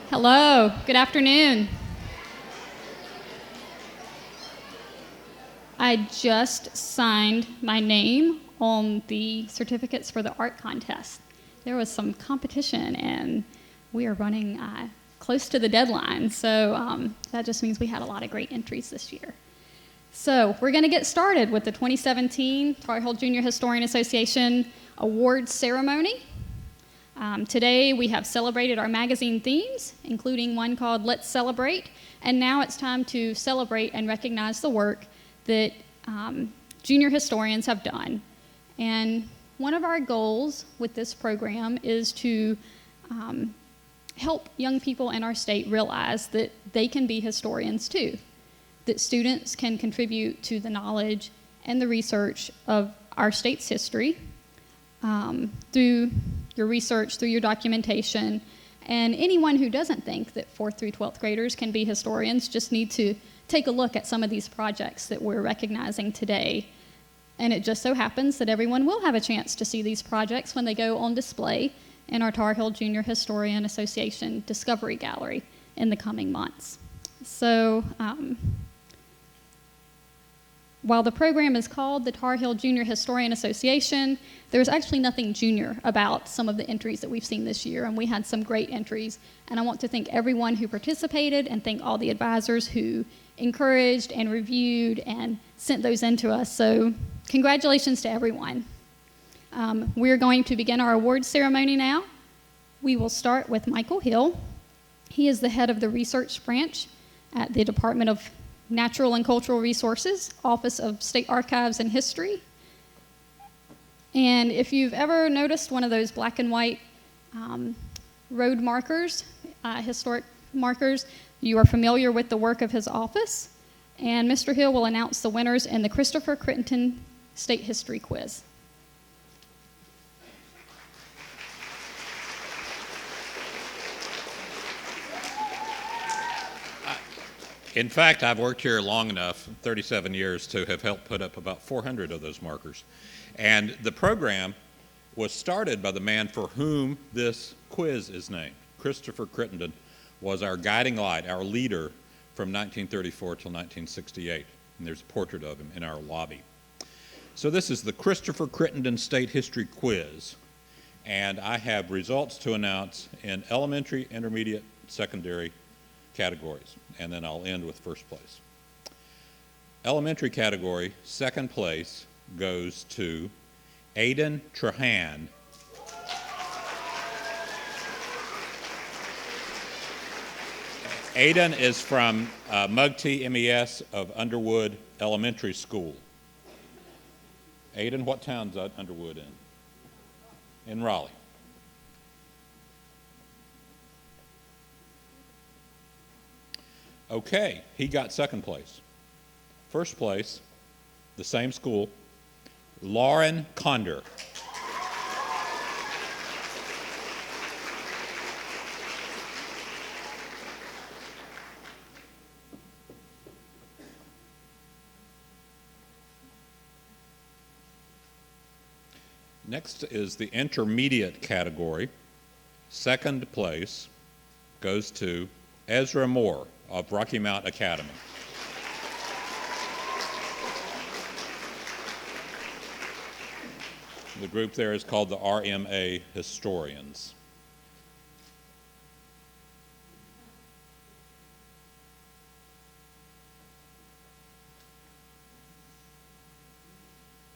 Hello, good afternoon. I just signed my name on the certificates for the art contest. There was some competition and we are running close to the deadline, so that just means we had a lot of great entries this year. So we're going to get started with the 2017 Tar Heel Junior Historian Association Awards Ceremony. Today we have celebrated our magazine themes, including one called Let's Celebrate, and now it's time to celebrate and recognize the work that junior historians have done. And one of our goals with this program is to help young people in our state realize that they can be historians too, that students can contribute to the knowledge and the research of our state's history through your research, through your documentation, and anyone who doesn't think that 4th through 12th graders can be historians just need to take a look at some of these projects that we're recognizing today. And it just so happens that everyone will have a chance to see these projects when they go on display in our Tar Heel Junior Historian Association Discovery Gallery in the coming months. So while the program is called the Tar Heel Junior Historian Association, there's actually nothing junior about some of the entries that we've seen this year, and we had some great entries. And I want to thank everyone who participated and thank all the advisors who encouraged and reviewed and sent those in to us. So congratulations to everyone. We're going to begin our awards ceremony now. We will start with Michael Hill. He is the head of the research branch at the Department of Natural and Cultural Resources, Office of State Archives and History. And if you've ever noticed one of those black and white road markers, historic markers, you are familiar with the work of his office. And Mr. Hill will announce the winners in the Christopher Crittenton State History Quiz. In fact, I've worked here long enough, 37 years, to have helped put up about 400 of those markers. And the program was started by the man for whom this quiz is named. Christopher Crittenton was our guiding light, our leader from 1934 till 1968. And there's a portrait of him in our lobby. So this is the Christopher Crittenton State History Quiz. And I have results to announce in elementary, intermediate, secondary categories, and then I'll end with first place. Elementary category, second place goes to Aidan Trahan. Aidan is from Mugti MES of Underwood Elementary School. Aidan, what town's Underwood in? In Raleigh. Okay, he got second place. First place, the same school, Lauren Conder. Next is the intermediate category. Second place goes to Ezra Moore of Rocky Mount Academy. The group there is called the RMA Historians.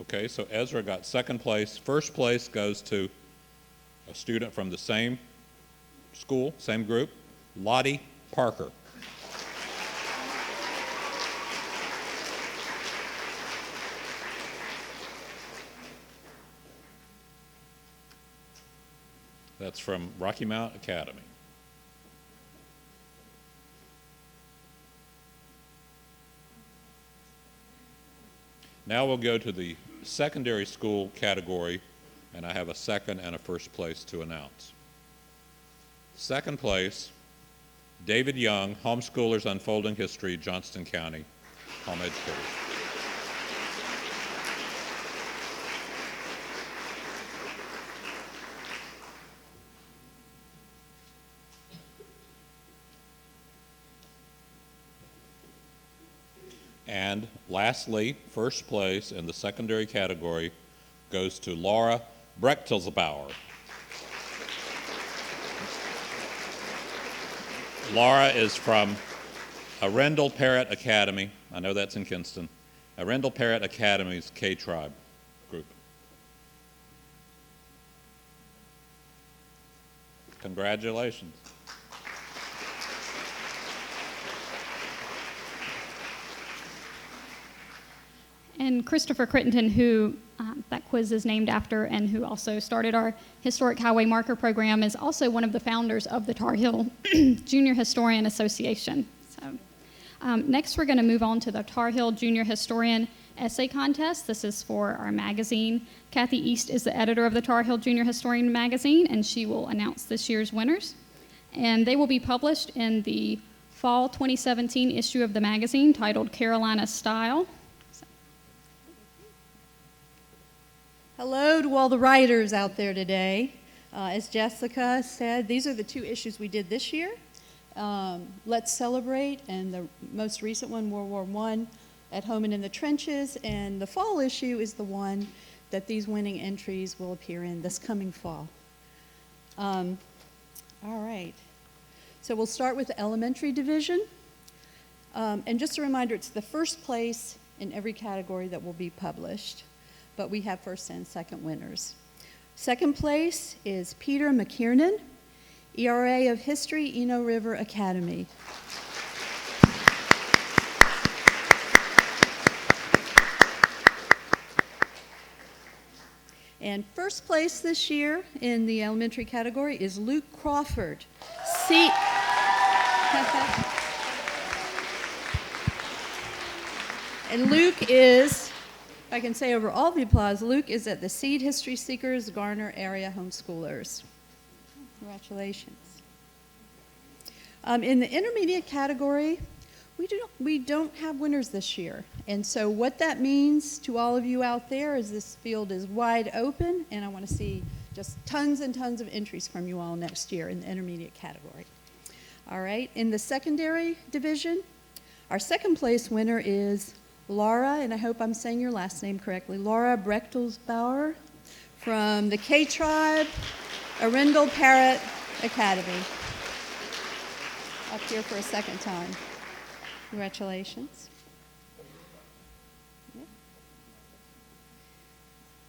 Okay, so Ezra got second place. First place goes to a student from the same school, same group, Lottie Parker. That's from Rocky Mount Academy. Now we'll go to the secondary school category, and I have a second and a first place to announce. Second place, David Young, Homeschoolers Unfolding History, Johnston County, Home Educators. And lastly, first place in the secondary category goes to Laura Brechtelsbauer. Laura is from Arundel Parrott Academy. I know that's in Kinston. Arundel Parrott Academy's K-Tribe group. Congratulations. And Christopher Crittenton, who that quiz is named after and who also started our Historic Highway Marker Program, is also one of the founders of the Tar Heel Junior Historian Association. So, next we're going to move on to the Tar Heel Junior Historian Essay Contest. This is for our magazine. Kathy East is the editor of the Tar Heel Junior Historian magazine, and she will announce this year's winners. And they will be published in the fall 2017 issue of the magazine titled Carolina Style. Hello to all the writers out there today. As Jessica said, these are the two issues we did this year. Let's Celebrate, and the most recent one, World War I, At Home and in the Trenches, and the fall issue is the one that these winning entries will appear in this coming fall. All right, so we'll start with the elementary division. And just a reminder, it's the first place in every category that will be published, but we have first and second winners. Second place is Peter McKiernan, ERA of History, Eno River Academy. And first place this year in the elementary category is Luke Crawford. And Luke is, if I can say over all the applause, Luke is at the Seed History Seekers Garner Area Homeschoolers. Congratulations. In the intermediate category, we don't have winners this year. And so what that means to all of you out there is this field is wide open, and I want to see just tons and tons of entries from you all next year in the intermediate category. All right, in the secondary division, our second place winner is Laura, and I hope I'm saying your last name correctly, Laura Brechtelsbauer from the K-Tribe, Arundel Parrott Academy. Up here for a second time. Congratulations.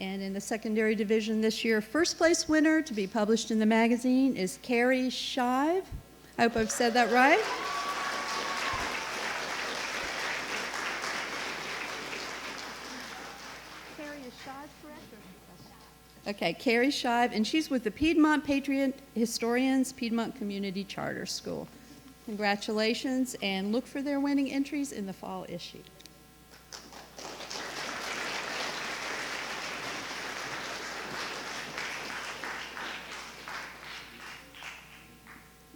And in the secondary division this year, first place winner to be published in the magazine is Carrie Shive. I hope I've said that right. Carrie, is Shive correct? Okay, Carrie Shive, and she's with the Piedmont Patriot Historians Piedmont Community Charter School. Congratulations, and look for their winning entries in the fall issue.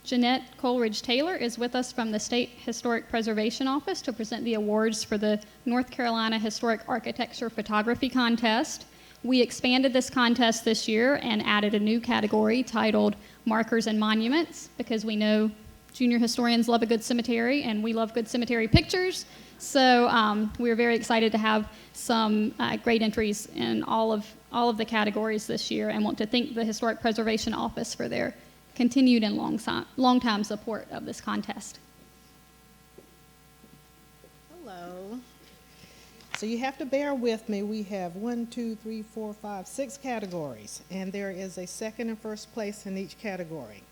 Jeanette Coleridge-Taylor is with us from the State Historic Preservation Office to present the awards for the North Carolina Historic Architecture Photography Contest. We expanded this contest this year and added a new category titled Markers and Monuments, because we know junior historians love a good cemetery and we love good cemetery pictures. So we're very excited to have some great entries in all of the categories this year, and want to thank the Historic Preservation Office for their continued and long-time support of this contest. Hello. So you have to bear with me. We have 6 categories, and there is a second and first place in each category.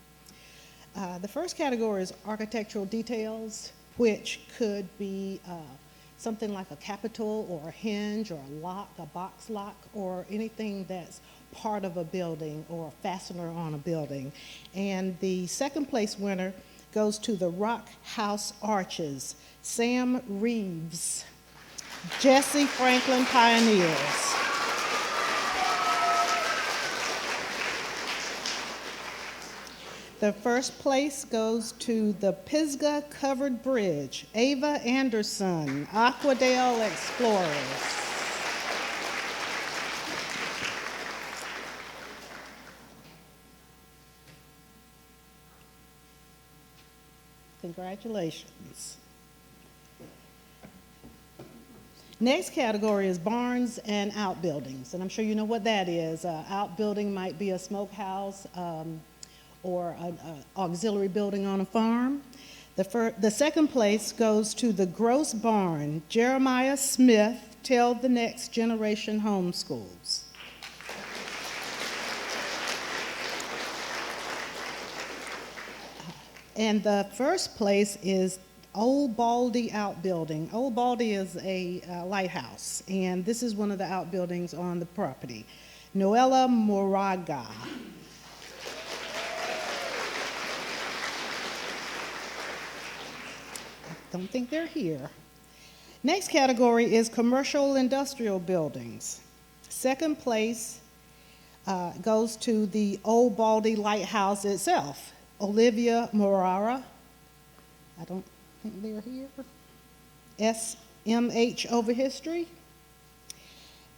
The first category is architectural details, which could be something like a capitol or a hinge or a lock, a box lock, or anything that's part of a building or a fastener on a building. And the second place winner goes to the Rock House Arches, Sam Reeves, Jesse Franklin Pioneers. The first place goes to the Pisgah Covered Bridge, Ava Anderson, Aquadale Explorers. Congratulations. Next category is barns and outbuildings, and I'm sure you know what that is. Outbuilding might be a smokehouse or an auxiliary building on a farm. The second place goes to the Gross Barn, Jeremiah Smith, Tell the Next Generation Homeschools. And the first place is Old Baldy Outbuilding. Old Baldy is a lighthouse, and this is one of the outbuildings on the property. Noella Moraga. I don't think they're here. Next category is commercial industrial buildings. Second place goes to the Old Baldy Lighthouse itself. Olivia Morara, I don't think they're here. SMH over history.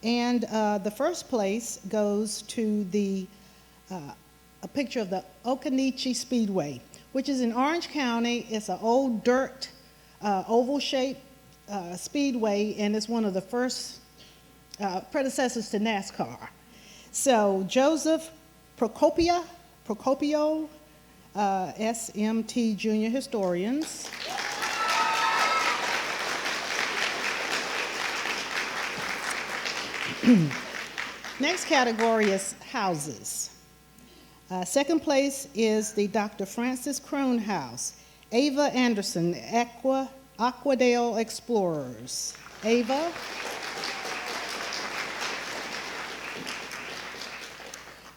And the first place goes to a picture of the Occoneechee Speedway, which is in Orange County. It's an old dirt oval-shaped speedway, and it's one of the first predecessors to NASCAR. So Joseph Procopio, SMT Junior Historians. Next category is houses. Second place is the Dr. Francis Crone House. Ava Anderson, Aquadale Explorers. Ava.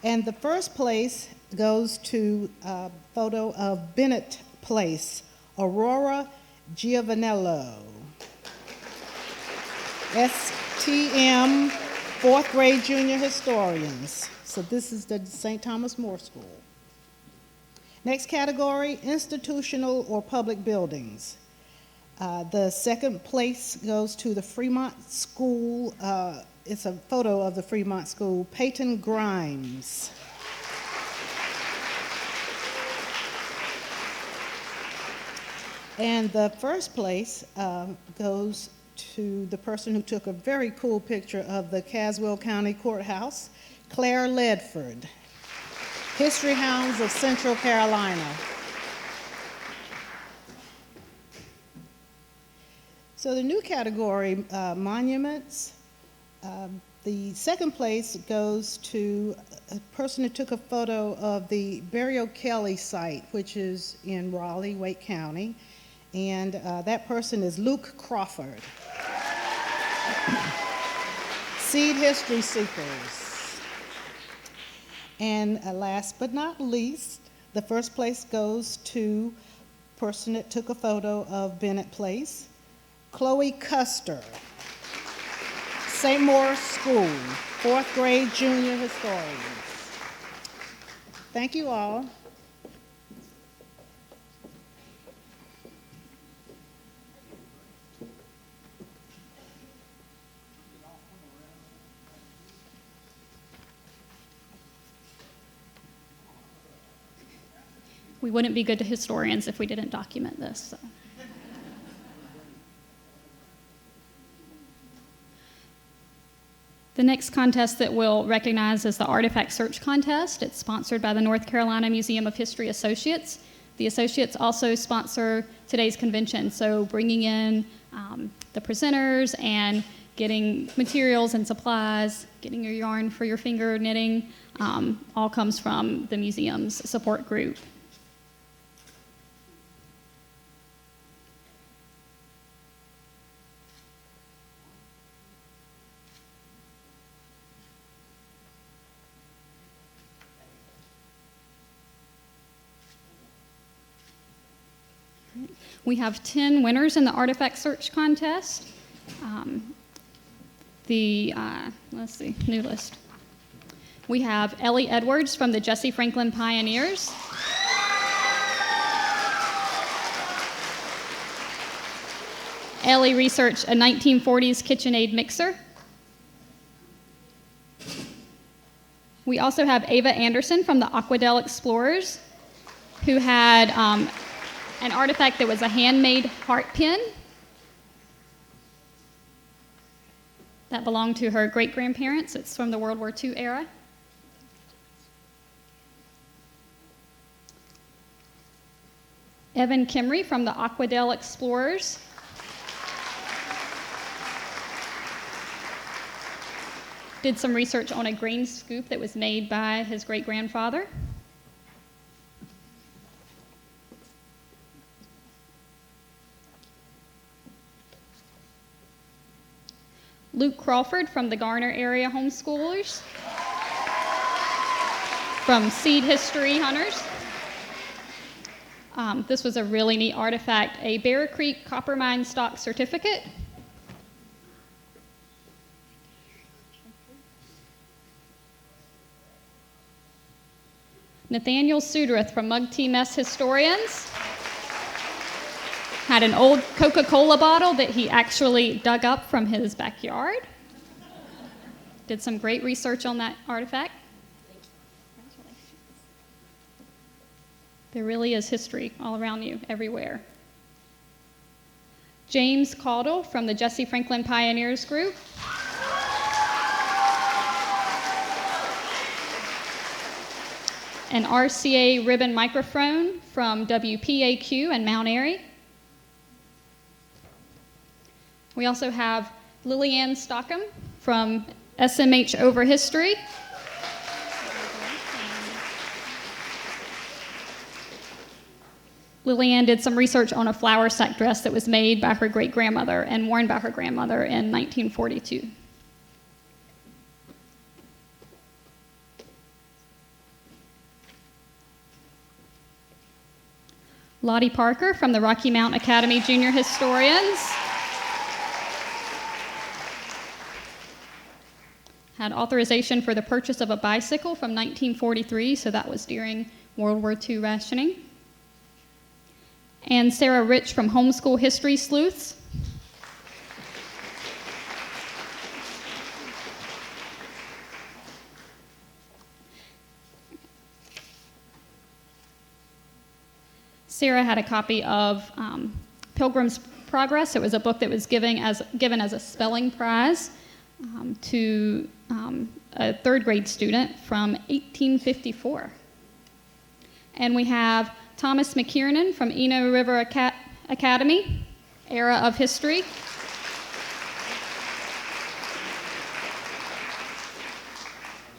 And the first place goes to a photo of Bennett Place, Aurora Giovanello. STM, fourth grade junior historians. So this is the St. Thomas More School. Next category, institutional or public buildings. The second place goes to the Fremont School. It's a photo of the Fremont School, Peyton Grimes. And the first place goes to the person who took a very cool picture of the Caswell County Courthouse, Claire Ledford. History Hounds of Central Carolina. So the new category, monuments, the second place goes to a person who took a photo of the Burial Kelly site, which is in Raleigh, Wake County, and that person is Luke Crawford. Seed History Seekers. And last but not least, the first place goes to a person that took a photo of Bennett Place, Chloe Custer, St. Maurice School, fourth grade junior historians. Thank you all. We wouldn't be good historians if we didn't document this. So. The next contest that we'll recognize is the Artifact Search Contest. It's sponsored by the North Carolina Museum of History Associates. The Associates also sponsor today's convention, so bringing in the presenters and getting materials and supplies, getting your yarn for your finger knitting, all comes from the museum's support group. We have 10 winners in the Artifact Search Contest. Let's see, new list. We have Ellie Edwards from the Jesse Franklin Pioneers. Ellie researched a 1940s KitchenAid mixer. We also have Ava Anderson from the Aquadale Explorers, who had an artifact that was a handmade heart pin. that belonged to her great-grandparents. It's from the World War II era. Evan Kimry from the Aquadale Explorers. Did some research on a grain scoop that was made by his great-grandfather. Luke Crawford from the Garner Area Homeschoolers. From Seed History Hunters. This was a really neat artifact, a Bear Creek copper mine stock certificate. Nathaniel Sudrath from Mug Tea Mess Historians had an old Coca-Cola bottle that he actually dug up from his backyard. Did some great research on that artifact. There really is history all around you, everywhere. James Caudle from the Jesse Franklin Pioneers Group. An RCA ribbon microphone from WPAQ in Mount Airy. We also have Lillian Stockham from SMH Over History. Lillian did some research on a flour sack dress that was made by her great-grandmother and worn by her grandmother in 1942. Lottie Parker from the Rocky Mount Academy Junior Historians. Had authorization for the purchase of a bicycle from 1943, so that was during World War II rationing. And Sarah Rich from Homeschool History Sleuths. Sarah had a copy of Pilgrim's Progress. It was a book that was given as a spelling prize to a third grade student from 1854. And we have Thomas McKiernan from Eno River Academy, Era of History.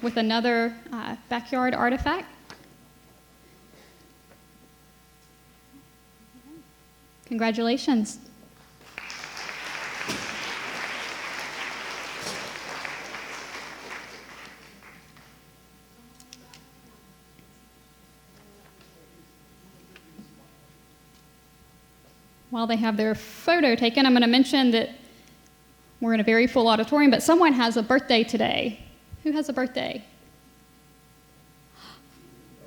With another backyard artifact. Congratulations. While they have their photo taken, I'm going to mention that we're in a very full auditorium, but someone has a birthday today. Who has a birthday?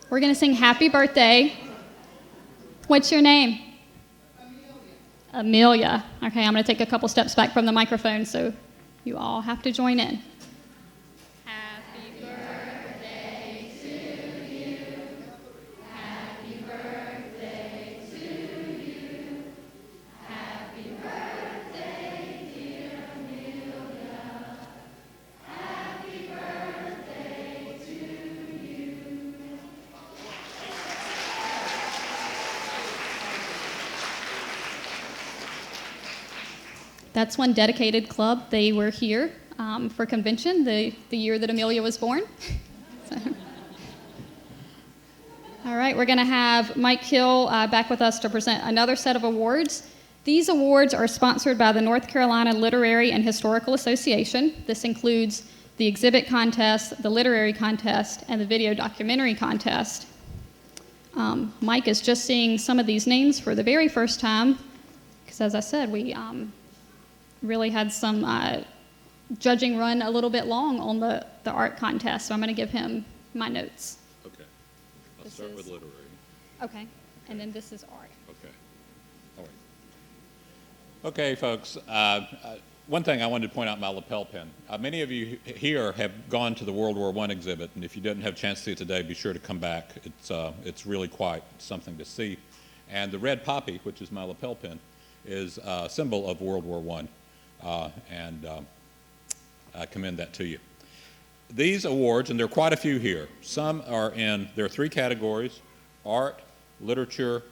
We're going to sing happy birthday. What's your name? Amelia. Okay, I'm going to take a couple steps back from the microphone, so you all have to join in. Happy birthday to you. Happy birthday to you. Happy birthday, dear Amelia. Happy birthday to you. That's one dedicated club. They were here for convention the year that Amelia was born. So. All right, we're going to have Mike Hill back with us to present another set of awards. These awards are sponsored by the North Carolina Literary and Historical Association. This includes the exhibit contest, the literary contest, and the video documentary contest. Mike is just seeing some of these names for the very first time, because as I said, we really had some judging run a little bit long on the art contest, so I'm going to give him my notes. Okay. I'll start with literary. Okay, and then this is art. Okay. All right. Okay, folks. One thing I wanted to point out, my lapel pin. Many of you here have gone to the World War I exhibit, and if you didn't have a chance to see it today, be sure to come back. It's really quite something to see. And the red poppy, which is my lapel pin, is a symbol of World War I. I commend that to you. These awards, and there are quite a few here, there are 3 categories: art, literature,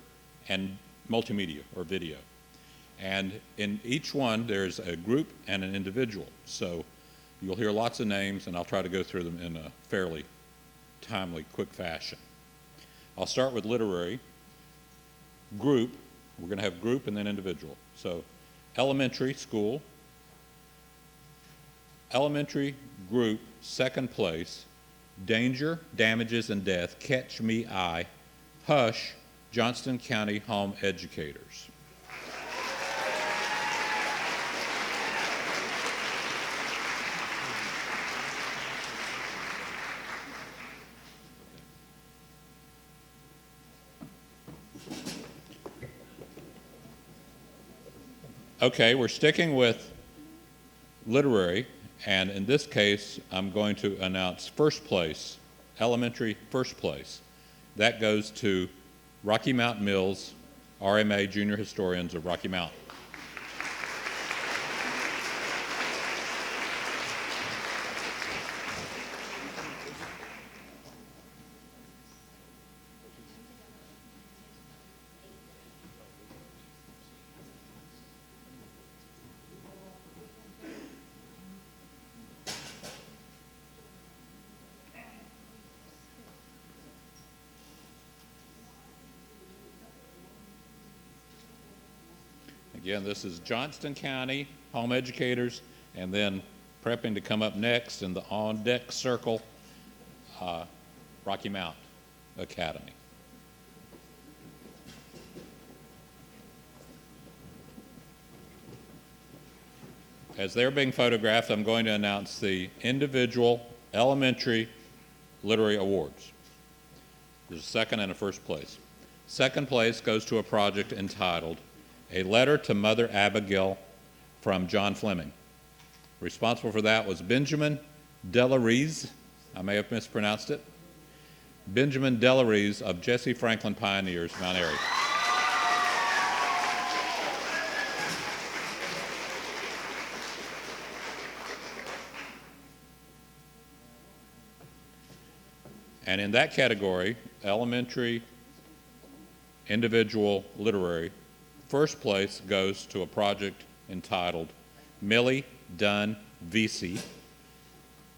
and multimedia or video. And in each one, there's a group and an individual. So you'll hear lots of names, and I'll try to go through them in a fairly timely, quick fashion. I'll start with literary. Group, we're going to have group and then individual. So elementary school, elementary group, second place, Danger, Damages, and Death, Catch Me I, Hush, Johnston County Home Educators. Okay, we're sticking with literary, and in this case, I'm going to announce first place, elementary first place. That goes to Rocky Mount Mills, RMA Junior Historians of Rocky Mount. Again, this is Johnston County Home Educators, and then prepping to come up next in the on-deck circle, Rocky Mount Academy. As they're being photographed, I'm going to announce the individual elementary literary awards. There's a second and a first place. Second place goes to a project entitled A Letter to Mother Abigail from John Fleming. Responsible for that was Benjamin Delaries. I may have mispronounced it. Benjamin Delaries of Jesse Franklin Pioneers, Mount Airy. And in that category, elementary, individual, literary, first place goes to a project entitled Millie Dunn VC,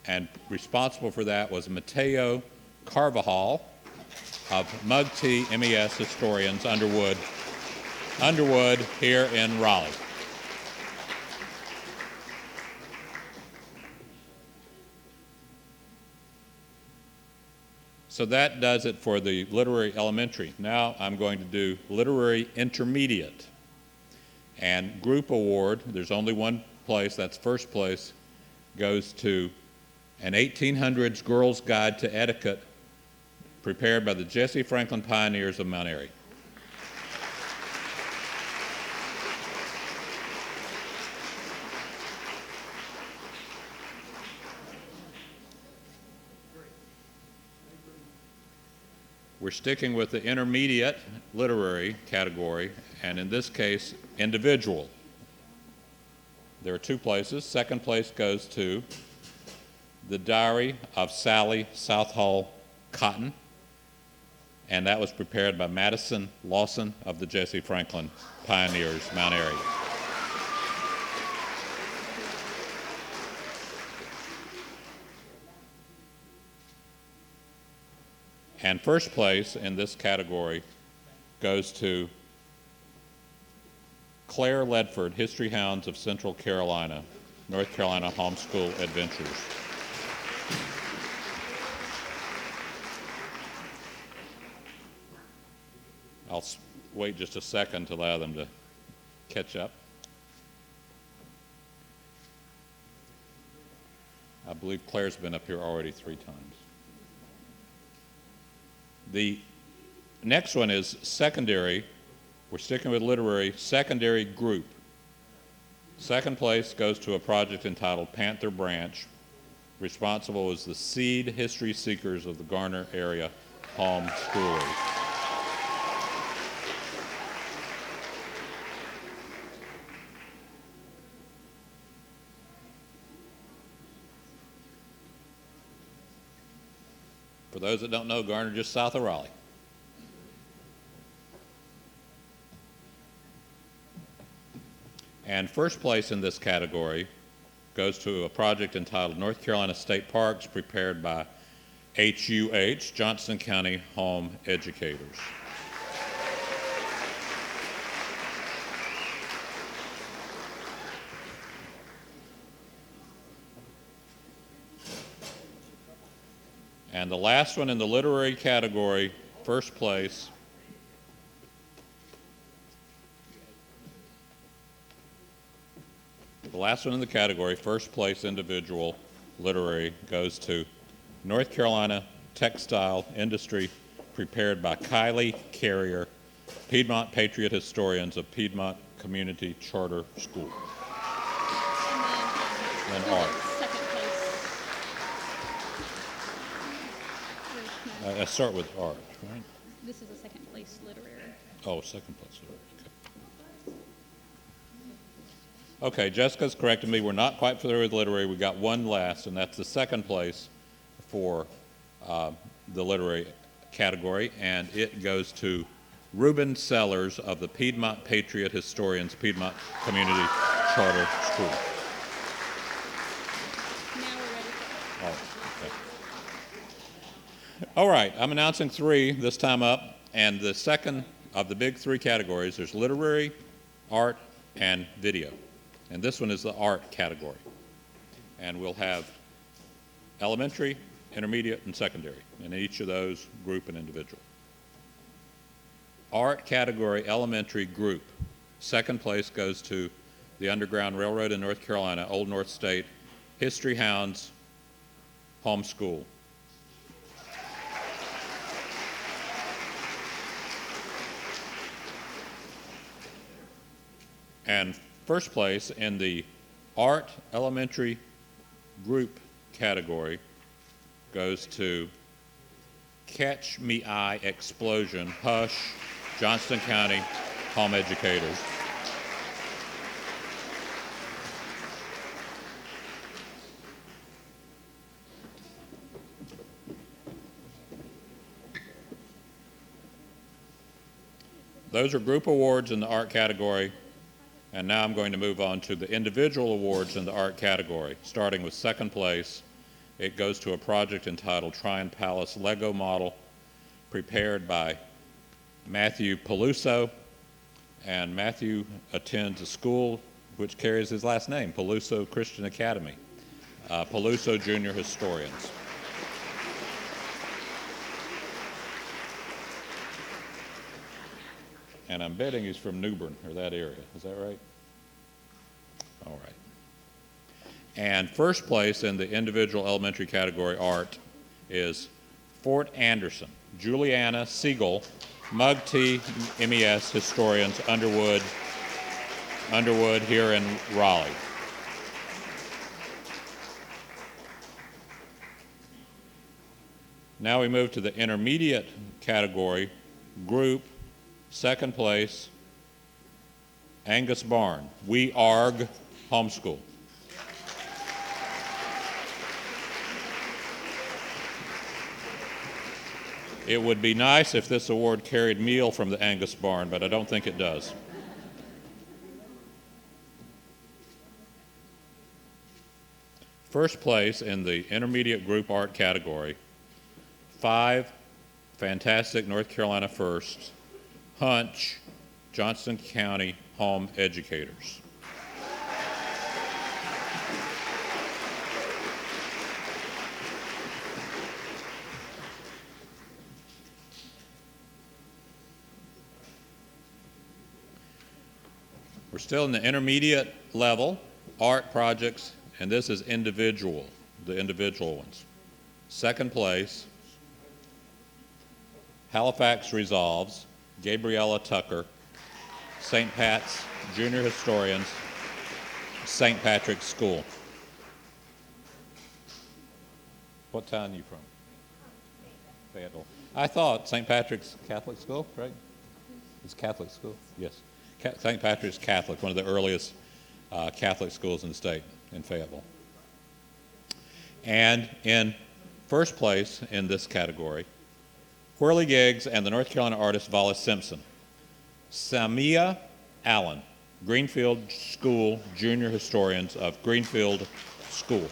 and responsible for that was Mateo Carvajal of Mug-T MES Historians, Underwood here in Raleigh. So that does it for the literary elementary. Now I'm going to do literary intermediate. And group award, there's only one place, that's first place, goes to an 1800s Girl's Guide to Etiquette prepared by the Jesse Franklin Pioneers of Mount Airy. We're sticking with the intermediate literary category, and in this case, individual. There are two places. Second place goes to The Diary of Sally Southall Cotton, and that was prepared by Madison Lawson of the Jesse Franklin Pioneers, Mount Airy. And first place in this category goes to Claire Ledford, History Hounds of Central Carolina, North Carolina Homeschool Adventures. I'll wait just a second to allow them to catch up. I believe Claire's been up here already 3 times. The next one is secondary. We're sticking with literary, secondary group. Second place goes to a project entitled Panther Branch. Responsible is the Seed History Seekers of the Garner Area Home Schoolers. For those that don't know, Garner just south of Raleigh. And first place in this category goes to a project entitled North Carolina State Parks, prepared by HUH, Johnston County Home Educators. And the last one in the literary category, first place, first place individual literary goes to North Carolina Textile Industry, prepared by Kylie Carrier, Piedmont Patriot Historians of Piedmont Community Charter School. And art. Second place. I start with art, right? This is a second place literary. Oh, second place. Okay, Jessica's corrected me. We're not quite through with literary. We got one last, and that's the second place for the literary category, and it goes to Reuben Sellers of the Piedmont Patriot Historians, Piedmont Community Charter School. Now we're ready for Oh, okay. All right, I'm announcing three this time up, and the second of the big three categories, there's literary, art, and video. And this one is the art category. And we'll have elementary, intermediate, and secondary, and each of those group and individual. Art category, elementary group. Second place goes to the Underground Railroad in North Carolina, Old North State, History Hounds, Homeschool. And first place in the art elementary group category goes to Catch Me Eye Explosion, Hush, Johnston County Home Educators. Those are group awards in the art category. And now I'm going to move on to the individual awards in the art category. Starting with second place, it goes to a project entitled Tryon Palace Lego Model, prepared by Matthew Peluso. And Matthew attends a school which carries his last name, Peluso Christian Academy, Peluso Junior Historians. And I'm betting he's from New Bern, or that area. Is that right? All right. And first place in the individual elementary category art is Fort Anderson, Juliana Siegel, Mug T MES Historians, Underwood here in Raleigh. Now we move to the intermediate category, group. Second place, Angus Barn, We Arg Homeschool. It would be nice if this award carried meal from the Angus Barn, but I don't think it does. First place in the intermediate group art category, 5 fantastic North Carolina firsts, Hunch, Johnston County Home Educators. We're still in the intermediate level, art projects, and this is individual, the individual ones. Second place, Halifax Resolves, Gabriella Tucker, St. Pat's Junior Historians, St. Patrick's School. What town are you from? Fayetteville. I thought St. Patrick's Catholic School, right? It's Catholic school? Yes. St. Patrick's Catholic, one of the earliest Catholic schools in the state in Fayetteville. And in first place in this category, Whirligigs and the North Carolina artist Vala Simpson. Samia Allen, Greenfield School Junior Historians of Greenfield School.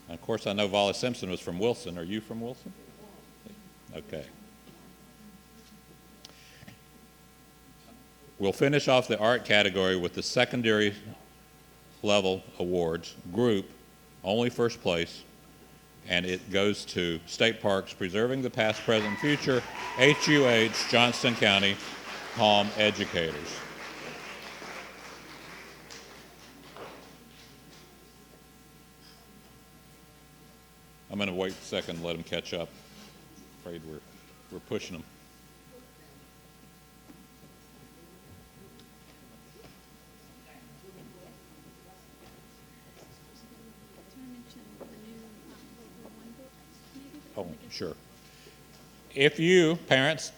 And of course, I know Vala Simpson was from Wilson. Are you from Wilson? Okay. We'll finish off the art category with the secondary level awards group, only first place, and it goes to State Parks Preserving the Past, Present, and Future, HUH, Johnston County, Home Educators. I'm going to wait a second and let them catch up. Afraid we're pushing them. Oh, sure. If you, parents,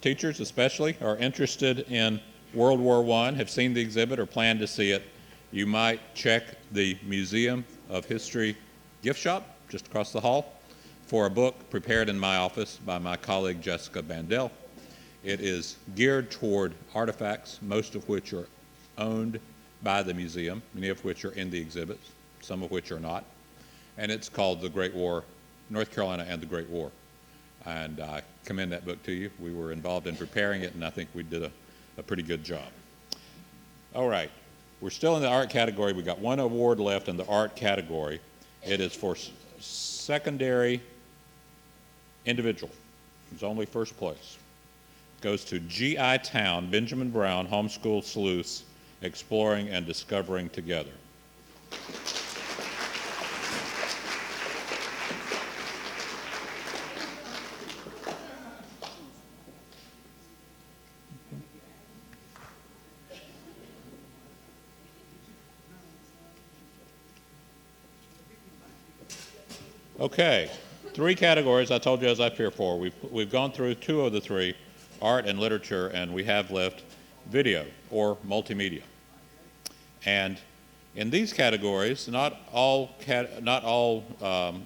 teachers especially, are interested in World War I, have seen the exhibit or plan to see it, you might check the Museum of History gift shop just across the hall for a book prepared in my office by my colleague Jessica Bandel. It is geared toward artifacts, most of which are owned by the museum, many of which are in the exhibits, some of which are not. And it's called The Great War, North Carolina and the Great War. And I commend that book to you. We were involved in preparing it, and I think we did a pretty good job. All right, we're still in the art category. We've got one award left in the art category. It is for secondary individual. It's only first place. Goes to G.I. Town, Benjamin Brown, Homeschool Sleuths, Exploring and Discovering Together. Okay, three categories I told you as I appear for. We've gone through two of the three, art and literature, and we have left video or multimedia. And in these categories, not all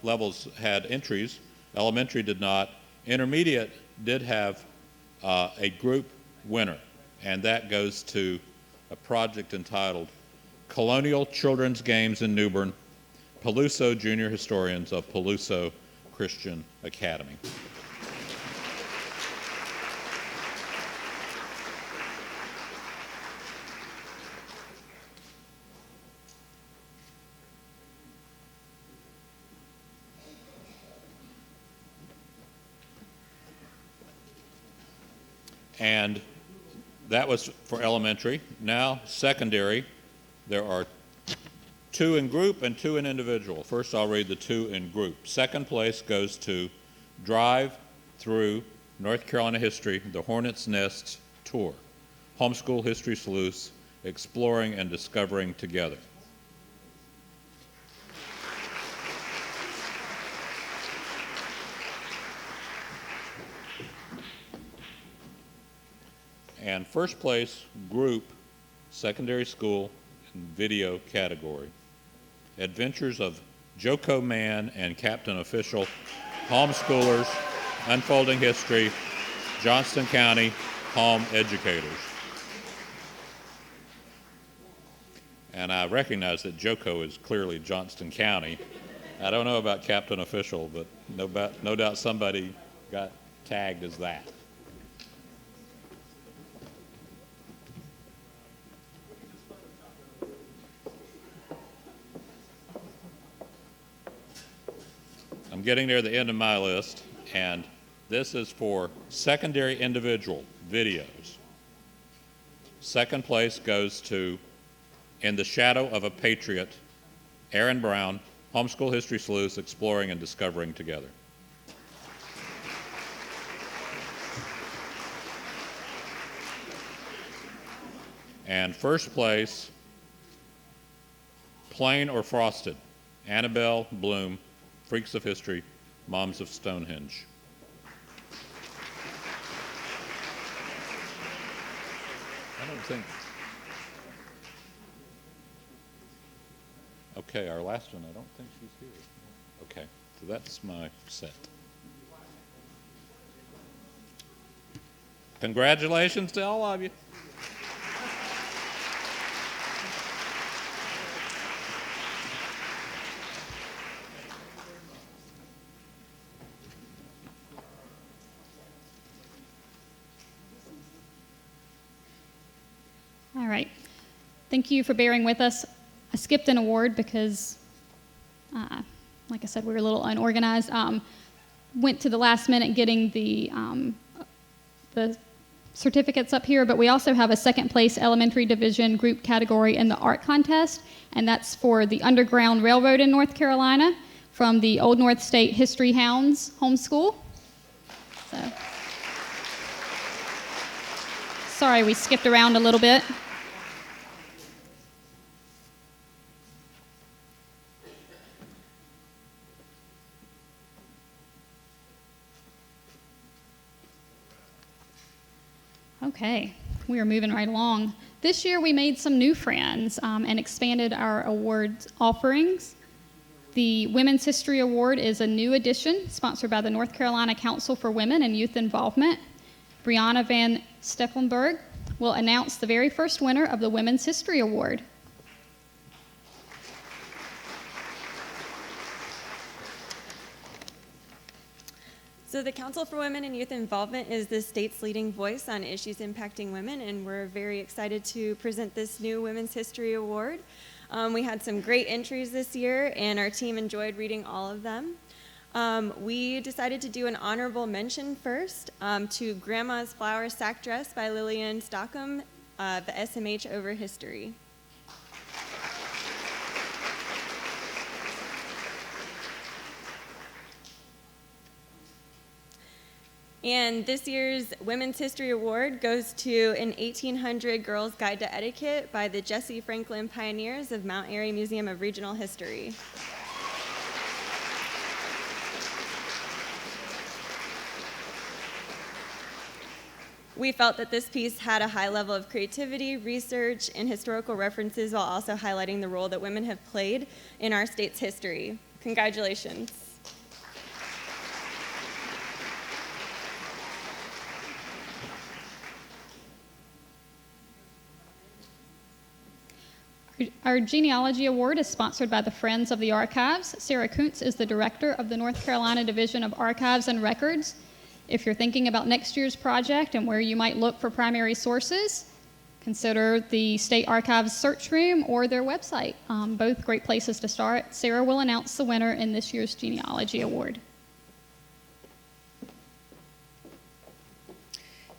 levels had entries. Elementary did not. Intermediate did have a group winner, and that goes to a project entitled Colonial Children's Games in New Bern, Peluso Junior Historians of Peluso Christian Academy. And that was for elementary. Now, secondary, there are two in group and two in individual. First, I'll read the two in group. Second place goes to Drive Through North Carolina History, the Hornet's Nest Tour. Homeschool History Sleuths, Exploring and Discovering Together. And first place, group, secondary school, and video category. Adventures of Joko Man and Captain Official, Homeschoolers, Unfolding History, Johnston County, Home Educators. And I recognize that Joko is clearly Johnston County. I don't know about Captain Official, but no doubt somebody got tagged as that. I'm getting near the end of my list, and this is for secondary individual videos. Second place goes to In the Shadow of a Patriot, Aaron Brown, Homeschool History Sleuths, Exploring and Discovering Together. And first place, Plain or Frosted, Annabelle Bloom, Freaks of History, Moms of Stonehenge. I don't think. Okay, our last one, I don't think she's here. Okay, so that's my set. Congratulations to all of you. All right. Thank you for bearing with us. I skipped an award because, like I said, we were a little unorganized. Went to the last minute getting the certificates up here, but we also have a second place elementary division group category in the art contest, and that's for the Underground Railroad in North Carolina from the Old North State History Hounds homeschool. So, sorry, we skipped around a little bit. Okay, we are moving right along. This year we made some new friends and expanded our awards offerings. The Women's History Award is a new addition sponsored by the North Carolina Council for Women and Youth Involvement. Brianna Van Steppenberg will announce the very first winner of the Women's History Award. So the Council for Women and Youth Involvement is the state's leading voice on issues impacting women, and we're very excited to present this new Women's History Award. We had some great entries this year, and our team enjoyed reading all of them. We decided to do an honorable mention first to Grandma's Flower Sack Dress by Lillian Stockham, the SMH over history. And this year's Women's History Award goes to an 1800 Girls Guide to Etiquette by the Jesse Franklin Pioneers of Mount Airy Museum of Regional History. We felt that this piece had a high level of creativity, research, and historical references while also highlighting the role that women have played in our state's history. Congratulations. Our Genealogy Award is sponsored by the Friends of the Archives. Sarah Kuntz is the director of the North Carolina Division of Archives and Records. If you're thinking about next year's project and where you might look for primary sources, consider the State Archives Search Room or their website. Both great places to start. Sarah will announce the winner in this year's Genealogy Award.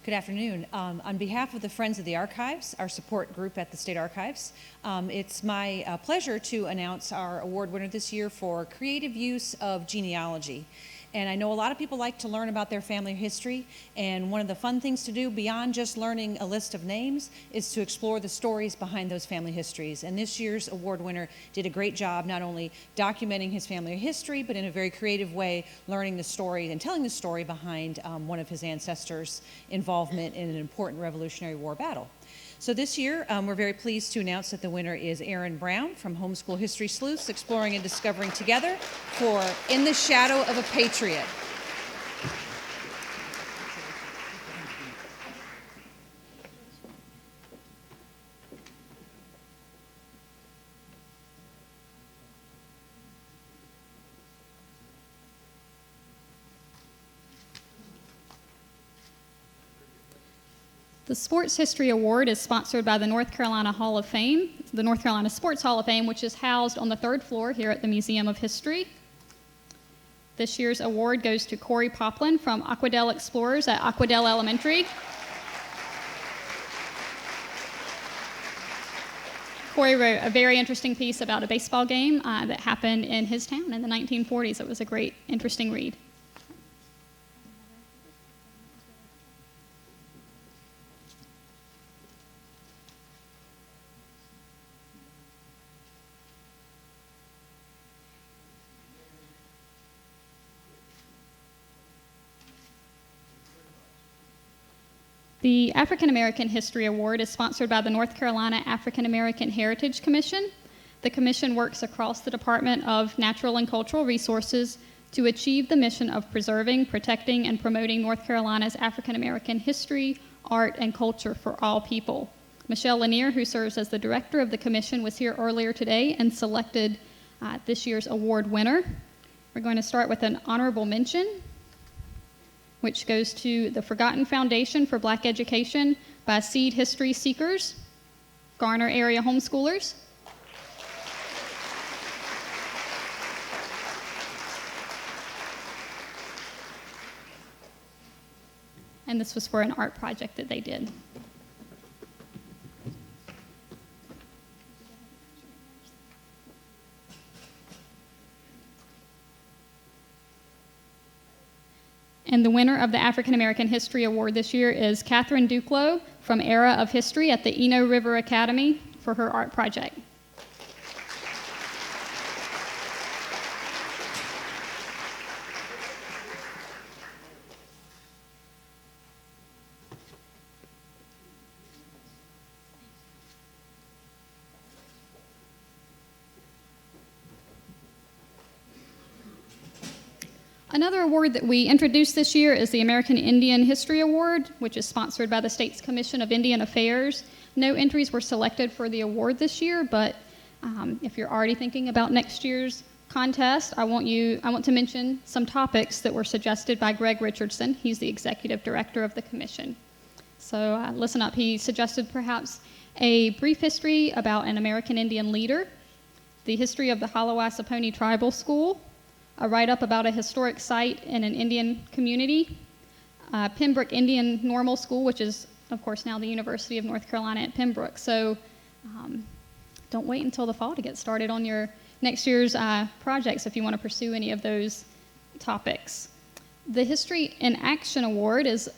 Good afternoon. On behalf of the Friends of the Archives, our support group at the State Archives, it's my pleasure to announce our award winner this year for creative use of genealogy. And I know a lot of people like to learn about their family history, and one of the fun things to do beyond just learning a list of names is to explore the stories behind those family histories. And this year's award winner did a great job not only documenting his family history, but in a very creative way, learning the story and telling the story behind one of his ancestors' involvement in an important Revolutionary War battle. So this year, we're very pleased to announce that the winner is Aaron Brown from Homeschool History Sleuths, Exploring and Discovering Together for In the Shadow of a Patriot. The Sports History Award is sponsored by the North Carolina Hall of Fame, the North Carolina Sports Hall of Fame, which is housed on the third floor here at the Museum of History. This year's award goes to Corey Poplin from Aquadell Explorers at Aquadell Elementary. Corey wrote a very interesting piece about a baseball game that happened in his town in the 1940s. It was a great, interesting read. The African American History Award is sponsored by the North Carolina African American Heritage Commission. The commission works across the Department of Natural and Cultural Resources to achieve the mission of preserving, protecting, and promoting North Carolina's African American history, art, and culture for all people. Michelle Lanier, who serves as the director of the commission, was here earlier today and selected this year's award winner. We're going to start with an honorable mention, which goes to the Forgotten Foundation for Black Education by Seed History Seekers, Garner area homeschoolers. And this was for an art project that they did. And the winner of the African American History Award this year is Catherine Duclos from Era of History at the Eno River Academy for her art project. Another award that we introduced this year is the American Indian History Award, which is sponsored by the State's Commission of Indian Affairs. No entries were selected for the award this year, but if you're already thinking about next year's contest, I want to mention some topics that were suggested by Greg Richardson. He's the executive director of the commission. So listen up. He suggested perhaps a brief history about an American Indian leader, the history of the Halawassaponi Tribal School, a write-up about a historic site in an Indian community, Pembroke Indian Normal School, which is, of course, now the University of North Carolina at Pembroke. So don't wait until the fall to get started on your next year's projects if you want to pursue any of those topics. The History in Action Award is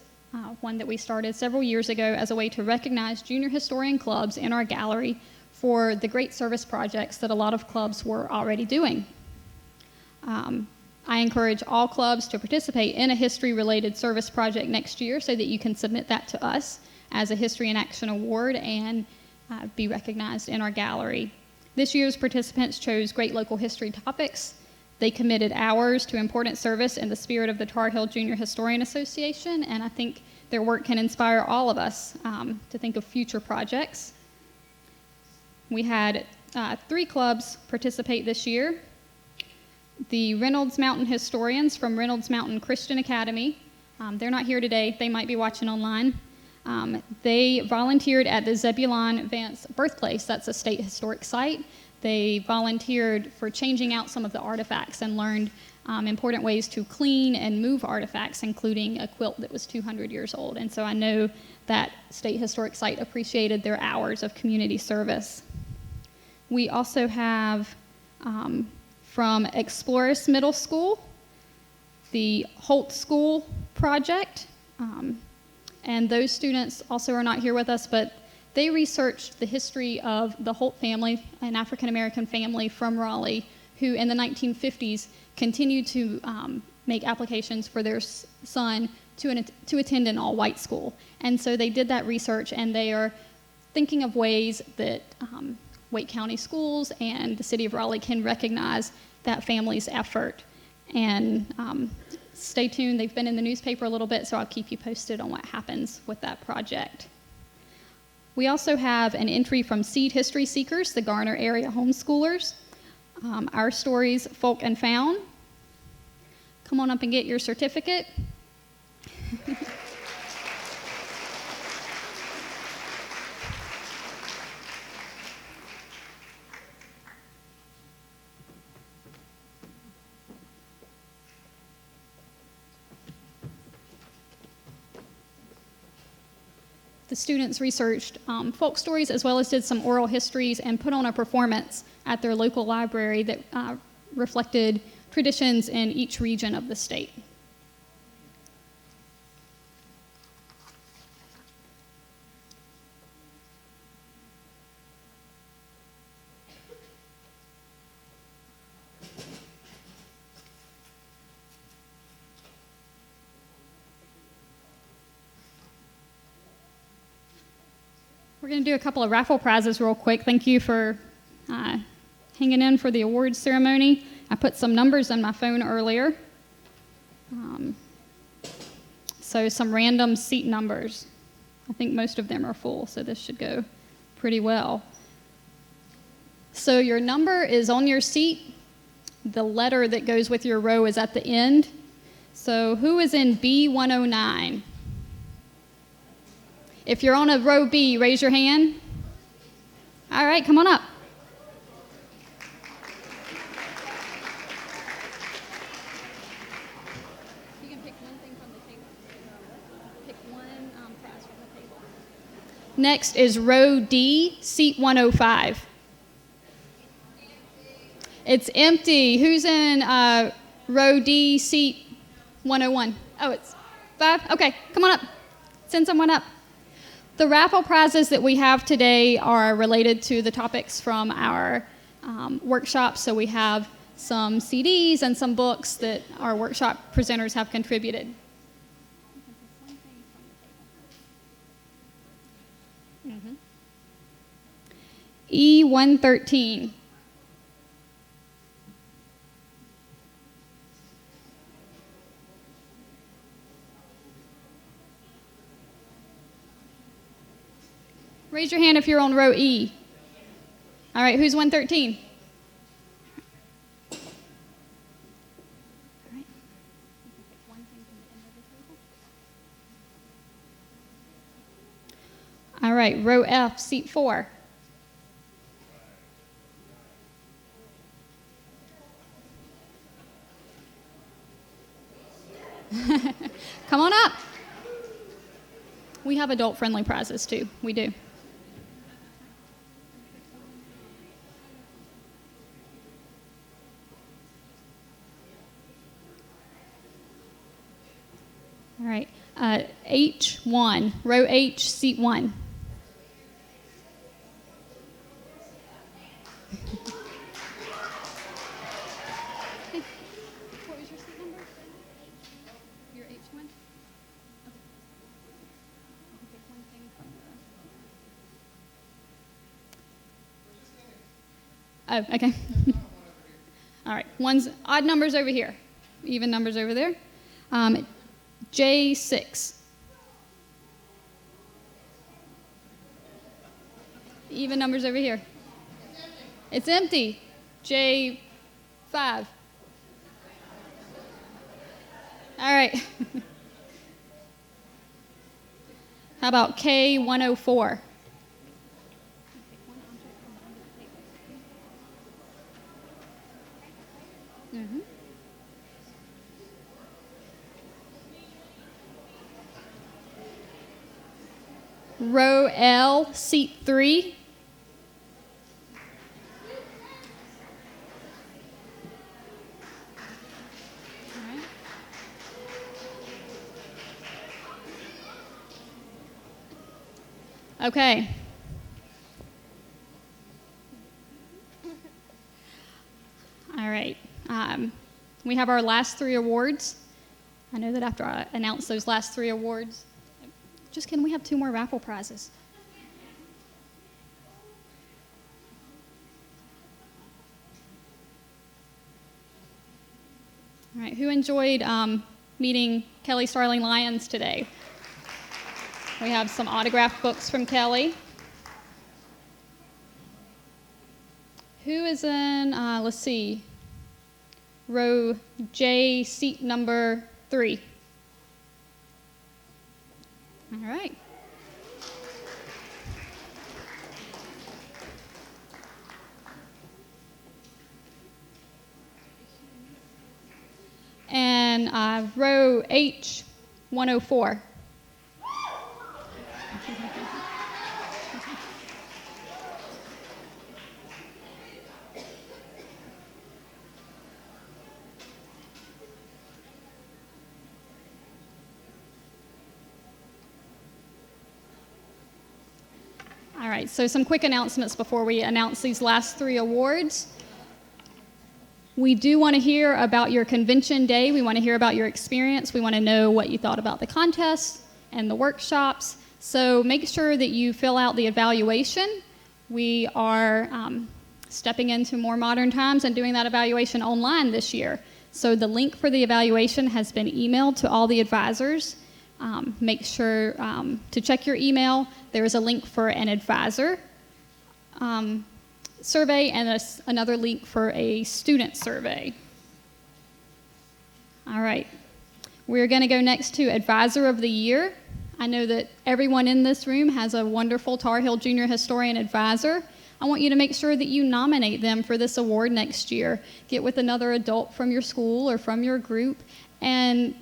one that we started several years ago as a way to recognize junior historian clubs in our gallery for the great service projects that a lot of clubs were already doing. I encourage all clubs to participate in a history-related service project next year so that you can submit that to us as a History in Action Award and be recognized in our gallery. This year's participants chose great local history topics. They committed hours to important service in the spirit of the Tar Heel Junior Historian Association, and I think their work can inspire all of us to think of future projects. We had 3 clubs participate this year. The Reynolds Mountain Historians from Reynolds Mountain Christian Academy. They're not here today. They might be watching online. They volunteered at the Zebulon Vance birthplace. That's a state historic site. They volunteered for changing out some of the artifacts and learned important ways to clean and move artifacts, including a quilt that was 200 years old. And so I know that state historic site appreciated their hours of community service. We also have from Explorers Middle School, the Holt School project. And those students also are not here with us, but they researched the history of the Holt family, an African-American family from Raleigh, who in the 1950s continued to make applications for their son to attend an all-white school. And so they did that research, and they are thinking of ways that Wake County schools and the city of Raleigh can recognize that family's effort. And stay tuned. They've been in the newspaper a little bit, so I'll keep you posted on what happens with that project. We also have an entry from Seed History Seekers, the Garner area homeschoolers. Our stories, folk and found. Come on up and get your certificate. The students researched folk stories as well as did some oral histories and put on a performance at their local library that reflected traditions in each region of the state. We're going to do a couple of raffle prizes real quick. Thank you for hanging in for the awards ceremony. I put some numbers on my phone earlier. So some random seat numbers. I think most of them are full, so this should go pretty well. So your number is on your seat. The letter that goes with your row is at the end. So who is in B109? If you're on a row B, raise your hand. All right, come on up. You can pick one thing from the table. Pick one prize from the table. Next is row D, seat 105. It's empty. Who's in row D, seat 101? Oh, it's 5? Okay, come on up. Send someone up. The raffle prizes that we have today are related to the topics from our workshop. So we have some CDs and some books that our workshop presenters have contributed. E113. Raise your hand if you're on row E. All right, who's 113? All right, row F, seat 4. Come on up. We have adult-friendly prizes too. We do. All right, H1, row H, seat 1. What was your seat number? Your H1? Oh, okay. All right, one's odd numbers over here, even numbers over there. J6. Even numbers over here. It's empty. J5. All right. How about K104? Mm-hmm. Row L, seat 3. All right. Okay. All right. We have our last 3 awards. I know that after I announce those last 3 awards, can we have 2 more raffle prizes? All right, who enjoyed meeting Kelly Starling Lyons today? We have some autographed books from Kelly. Who is in, let's see, row J, seat number 3? All right. And row H, 104. All right, so some quick announcements before we announce these last 3 awards. We do want to hear about your convention day. We want to hear about your experience. We want to know what you thought about the contest and the workshops. So make sure that you fill out the evaluation. We are stepping into more modern times and doing that evaluation online this year. So the link for the evaluation has been emailed to all the advisors. Make sure to check your email. There is a link for an advisor survey and another link for a student survey. All right. We're going to go next to Advisor of the Year. I know that everyone in this room has a wonderful Tar Heel Junior Historian advisor. I want you to make sure that you nominate them for this award next year. Get with another adult from your school or from your group and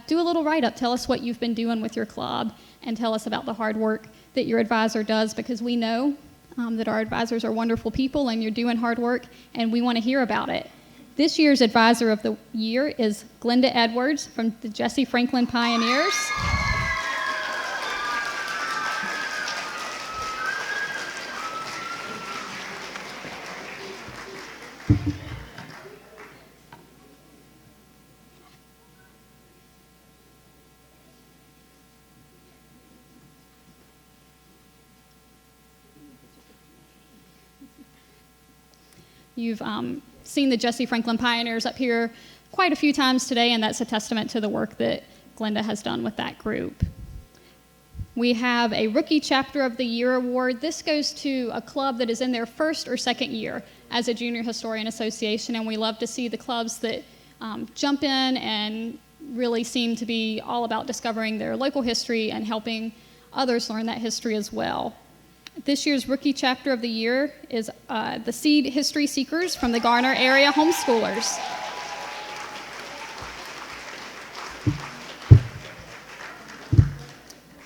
do a little write-up. Tell us what you've been doing with your club and tell us about the hard work that your advisor does, because we know that our advisors are wonderful people and you're doing hard work and we want to hear about it. This year's Advisor of the Year is Glenda Edwards from the Jesse Franklin Pioneers. You've seen the Jesse Franklin Pioneers up here quite a few times today, and that's a testament to the work that Glenda has done with that group. We have a Rookie Chapter of the Year award. This goes to a club that is in their first or second year as a Junior Historian Association, and we love to see the clubs that jump in and really seem to be all about discovering their local history and helping others learn that history as well. This year's Rookie Chapter of the Year is the Seed History Seekers from the Garner area homeschoolers.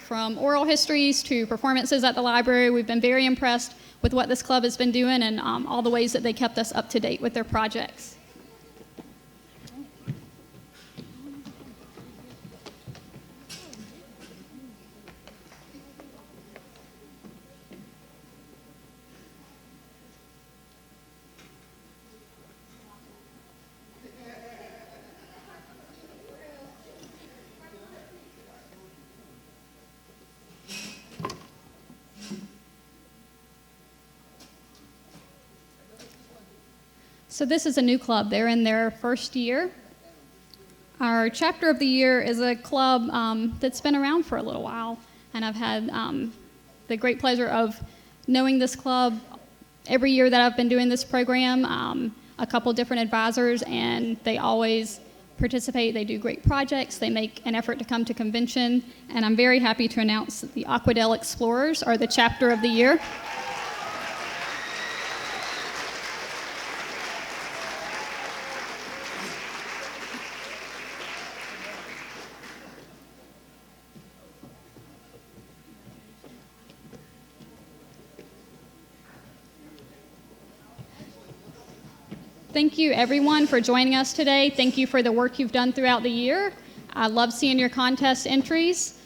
From oral histories to performances at the library, we've been very impressed with what this club has been doing and all the ways that they kept us up to date with their projects. So this is a new club. They're in their first year. Our Chapter of the Year is a club that's been around for a little while, and I've had the great pleasure of knowing this club every year that I've been doing this program, a couple different advisors, and they always participate. They do great projects. They make an effort to come to convention, and I'm very happy to announce that the Aquadel Explorers are the Chapter of the Year. Thank you, everyone, for joining us today. Thank you for the work you've done throughout the year. I love seeing your contest entries.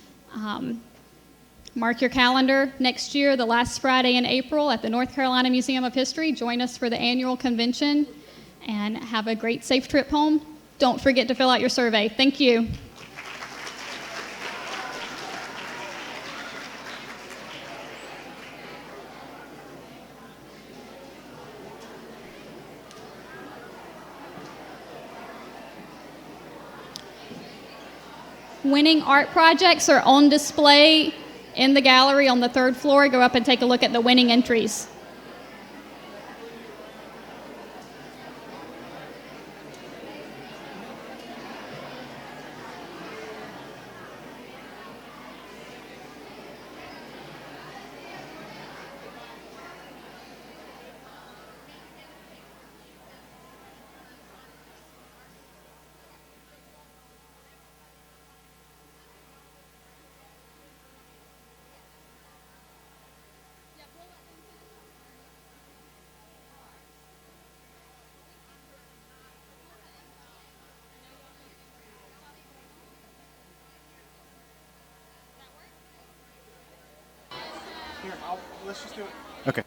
Mark your calendar next year, the last Friday in April at the North Carolina Museum of History. Join us for the annual convention and have a great, safe trip home. Don't forget to fill out your survey. Thank you. Winning art projects are on display in the gallery on the third floor. Go up and take a look at the winning entries. Here, let's just do it. Okay.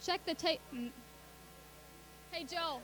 Check the tape. Hey, Joe.